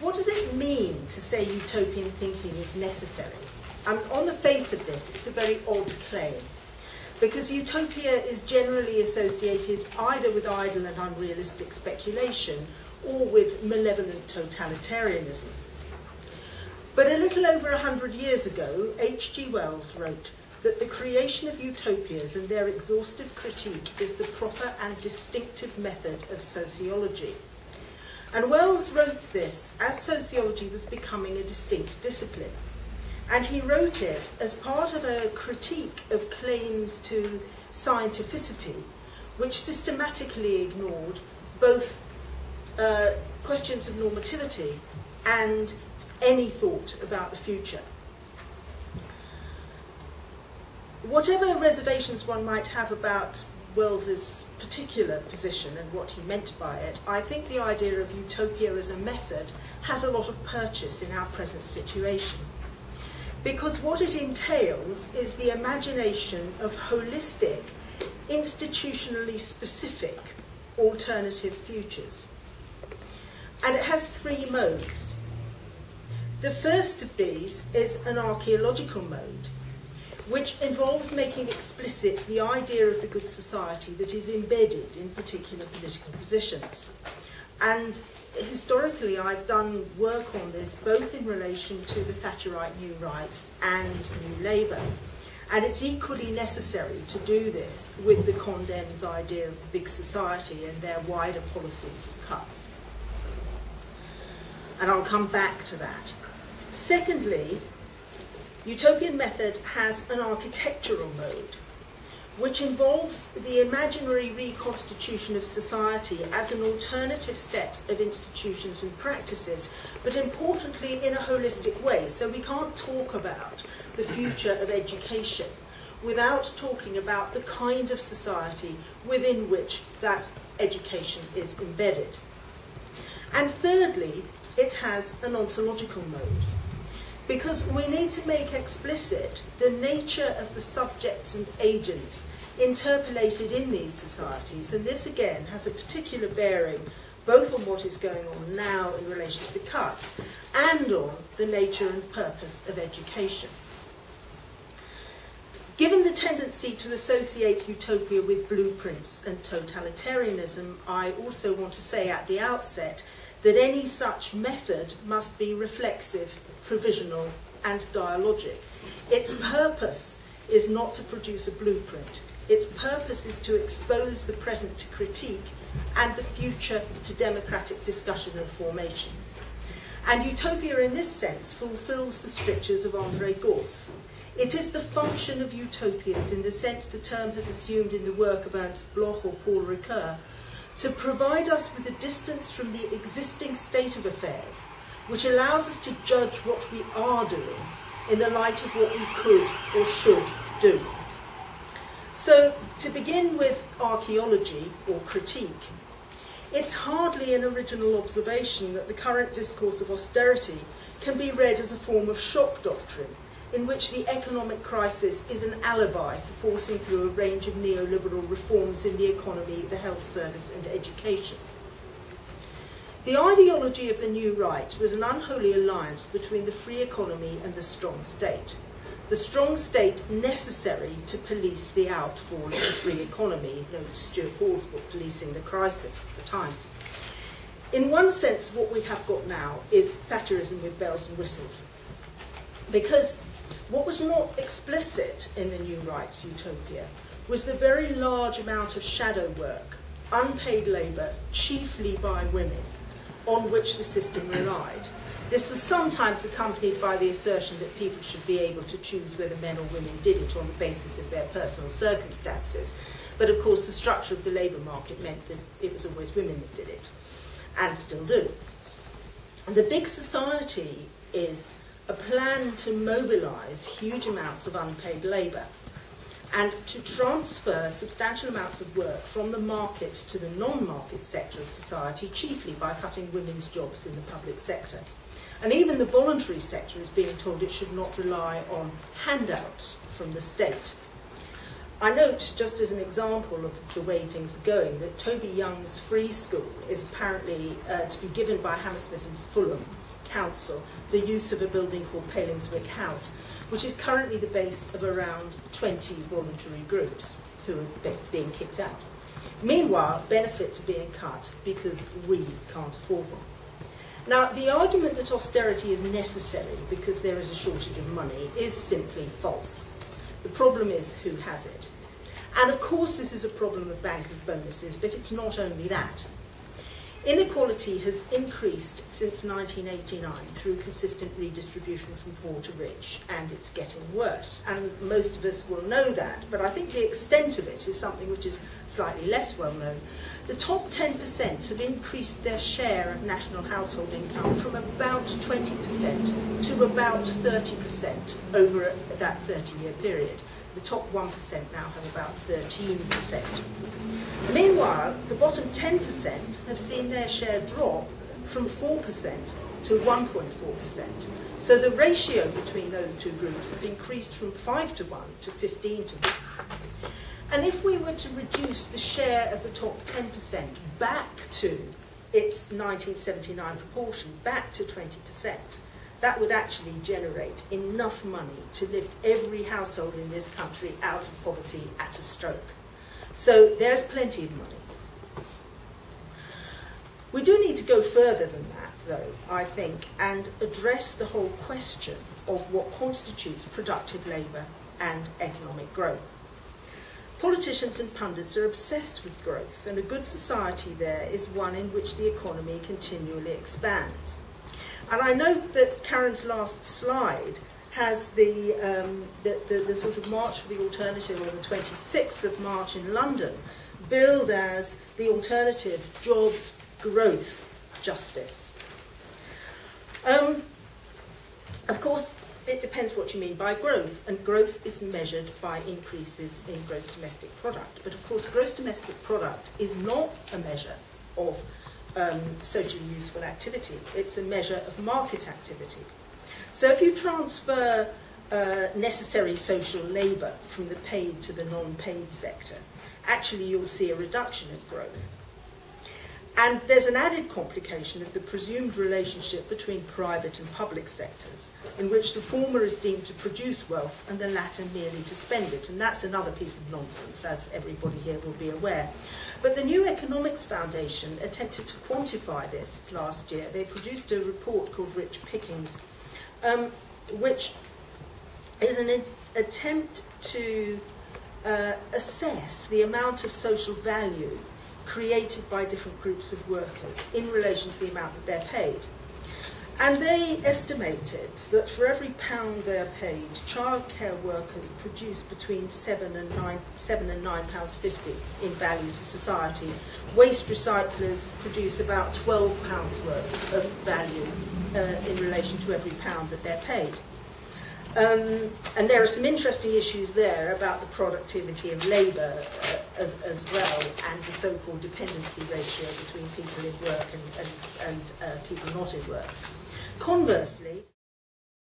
What does it mean to say utopian thinking is necessary? On the face of this, it's a very odd claim, because utopia is generally associated either with idle and unrealistic speculation or with malevolent totalitarianism. But a little over 100 years ago, H.G. Wells wrote that the creation of utopias and their exhaustive critique is the proper and distinctive method of sociology. And Wells wrote this as sociology was becoming a distinct discipline. And he wrote it as part of a critique of claims to scientificity, which systematically ignored both questions of normativity and any thought about the future. Whatever reservations one might have about Wells's particular position and what he meant by it, I think the idea of utopia as a method has a lot of purchase in our present situation. Because what it entails is the imagination of holistic, institutionally specific alternative futures. And it has three modes. The first of these is an archaeological mode, which involves making explicit the idea of the good society that is embedded in particular political positions. And historically, I've done work on this both in relation to the Thatcherite New Right and New Labour. And it's equally necessary to do this with the Condem's idea of the big society and their wider policies of cuts. And I'll come back to that. Secondly, utopian method has an architectural mode, which involves the imaginary reconstitution of society as an alternative set of institutions and practices, but importantly in a holistic way. So we can't talk about the future of education without talking about the kind of society within which that education is embedded. And thirdly, it has an ontological mode, because we need to make explicit the nature of the subjects and agents interpolated in these societies, and this again has a particular bearing both on what is going on now in relation to the cuts and on the nature and purpose of education. Given the tendency to associate utopia with blueprints and totalitarianism, I also want to say at the outset that any such method must be reflexive, provisional, and dialogic. Its purpose is not to produce a blueprint. Its purpose is to expose the present to critique and the future to democratic discussion and formation. And utopia in this sense fulfills the strictures of André Gortz. It is the function of utopias in the sense the term has assumed in the work of Ernst Bloch or Paul Ricoeur, to provide us with a distance from the existing state of affairs, which allows us to judge what we are doing in the light of what we could or should do. So, to begin with archaeology or critique, it's hardly an original observation that the current discourse of austerity can be read as a form of shock doctrine, in which the economic crisis is an alibi for forcing through a range of neoliberal reforms in the economy, the health service and education. The ideology of the New Right was an unholy alliance between the free economy and the strong state. The strong state necessary to police the outfall of the free economy, note Stuart Hall's book, Policing the Crisis at the time. In one sense, what we have got now is Thatcherism with bells and whistles. Because what was not explicit in the New Right's utopia was the very large amount of shadow work, unpaid labour, chiefly by women, on which the system relied. This was sometimes accompanied by the assertion that people should be able to choose whether men or women did it on the basis of their personal circumstances. But of course the structure of the labour market meant that it was always women that did it, and still do. And the big society is a plan to mobilise huge amounts of unpaid labour and to transfer substantial amounts of work from the market to the non-market sector of society, chiefly by cutting women's jobs in the public sector. And even the voluntary sector is being told it should not rely on handouts from the state. I note, just as an example of the way things are going, that Toby Young's free school is apparently to be given by Hammersmith and Fulham council the use of a building called Palingswick House, which is currently the base of around 20 voluntary groups who are being kicked out. Meanwhile, benefits are being cut because we can't afford them. Now, the argument that austerity is necessary because there is a shortage of money is simply false. The problem is who has it. And of course this is a problem of bankers' bonuses, but it's not only that. Inequality has increased since 1989 through consistent redistribution from poor to rich, and it's getting worse. And most of us will know that, but I think the extent of it is something which is slightly less well known. The top 10% have increased their share of national household income from about 20% to about 30% over that 30-year period. The top 1% now have about 13%. Meanwhile, the bottom 10% have seen their share drop from 4% to 1.4%. So the ratio between those two groups has increased from 5 to 1 to 15 to 1. And if we were to reduce the share of the top 10% back to its 1979 proportion, back to 20%, that would actually generate enough money to lift every household in this country out of poverty at a stroke. So there's plenty of money. We do need to go further than that, though, I think, and address the whole question of what constitutes productive labour and economic growth. Politicians and pundits are obsessed with growth, and a good society there is one in which the economy continually expands. And I note that Karen's last slide has the sort of March for the Alternative on the 26th of March in London, billed as the alternative: jobs, growth, justice. Of course, it depends what you mean by growth, and growth is measured by increases in gross domestic product. But of course, gross domestic product is not a measure of socially useful activity. It's a measure of market activity. So if you transfer necessary social labour from the paid to the non-paid sector, actually you'll see a reduction in growth. And there's an added complication of the presumed relationship between private and public sectors, in which the former is deemed to produce wealth and the latter merely to spend it. And that's another piece of nonsense, as everybody here will be aware. But the New Economics Foundation attempted to quantify this last year. They produced a report called Rich Pickings, which is an attempt to assess the amount of social value created by different groups of workers in relation to the amount that they're paid. And they estimated that for every pound they're paid, childcare workers produce between £7 and £9.50 in value to society. Waste recyclers produce about £12 worth of value in relation to every pound that they're paid. And there are some interesting issues there about the productivity of labour as well, and the so-called dependency ratio between people in work and people not in work. Conversely,